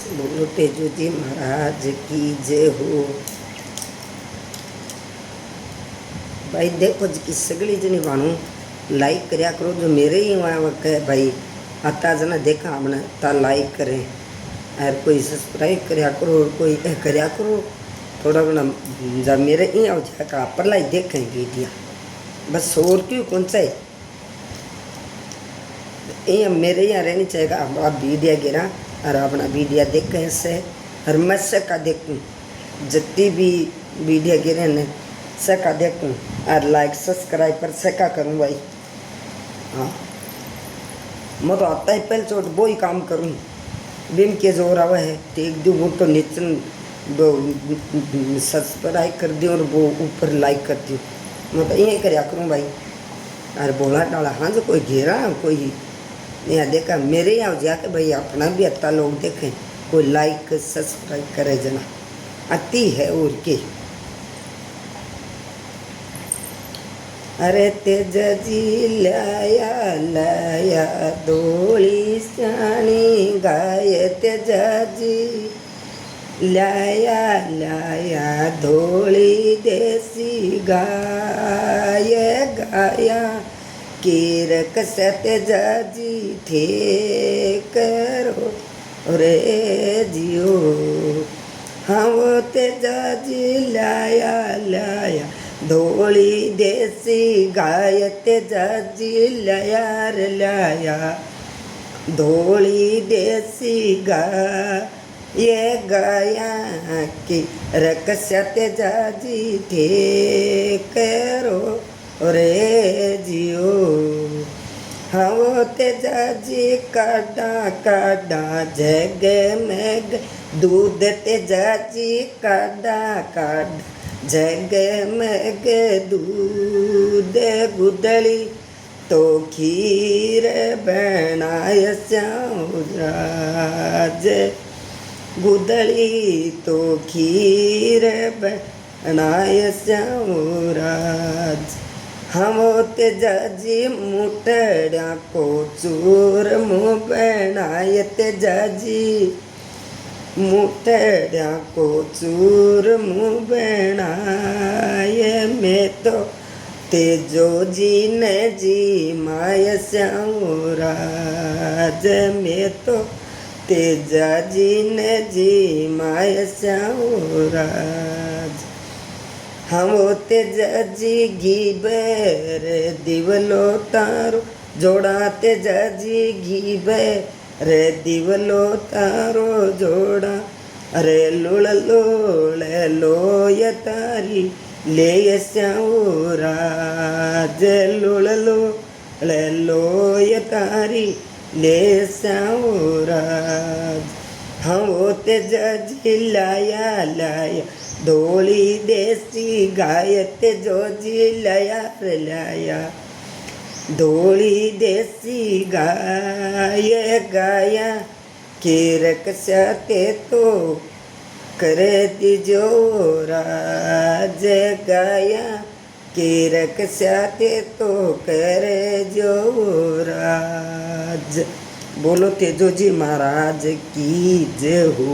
बोलो तेजू जी महाराज की जय हो। भाई देखो जी कि सगली जनी बाणू लाइक करया करो। जो मेरे ही वहाँ कहे भाई आता जना देखा हमने ता लाइक करें और कोई सब्सक्राइब करया करो और कोई करया करो थोड़ा घना जब मेरे ही आओ जाकर पर लाई देखें वीडियो बस और क्यों कौन सा ये मेरे यहाँ रहनी चाहिए। आप वीडियो गिरा और अपना वीडियो देखें से और मैं सका देखूँ जितनी भी वीडियो गिरे ने सका देखूँ और लाइक सब्सक्राइब पर सका करूँ भाई। हाँ मैं तो आता ही पहले चोट वो ही काम करूँ बिम के जोर आवा है एक दो वो तो नीचे सब्सक्राइब कर दी और वो ऊपर लाइक कर दी मैं तो यही करया करूँ भाई। और बोला डाला हाँ जो कोई घेरा कोई यहाँ देखा मेरे यहाँ जाके भाई अपना भी अत्ता लोग देखें कोई लाइक सब्सक्राइब करे जना अति है और के। अरे तेजा जी लाया लाया धोली स्याणी गाय तेजा जी लाया लाया धोली देसी गाय गाया कीर कसत जाजी थे करो रे जियो। हाँ वो तेजा जी लाया लाया धोली देसी गाय तेजा जी लाया रे लाया धोली देसी गाय ये गाया की रकस्या तेजा जी थे करो रे जियो। हाँ वो तेजा जी काडा काडा जग में दूध तेजा जी काडा काडा जग में दूध गुदली तो खीर बनाय श्यामराज गुदली तो खीर बनाय श्यामराज। हम तेजा जी मुठड़ा को चूर मुँह बनाय तेजा जी मुठड़ा को चूर मुँह बनाय मैं तो तेजो जी ने जी माय श्यामराज मैं तो तेजा जी ने जी माय श्यामराज। हम तेजा जी घी बेर दिवलो तारो जोड़ा तेजा जी घी बेर दिवलो तारो जोड़ा अरे लोड़ लोड़ लोय तारी ले श्यामराज लोड़ लोड़ लोय तारी ले श्यामराज। हम तेजा जी लाया लाया धोली देसी गाय तेजो जी लाया रे लाया धोली देसी गाय गाया कीरक सते तो करे दीजो राज गाया कीरक सते तो करे जो राज। बोलो तेजो जी महाराज की जय हो।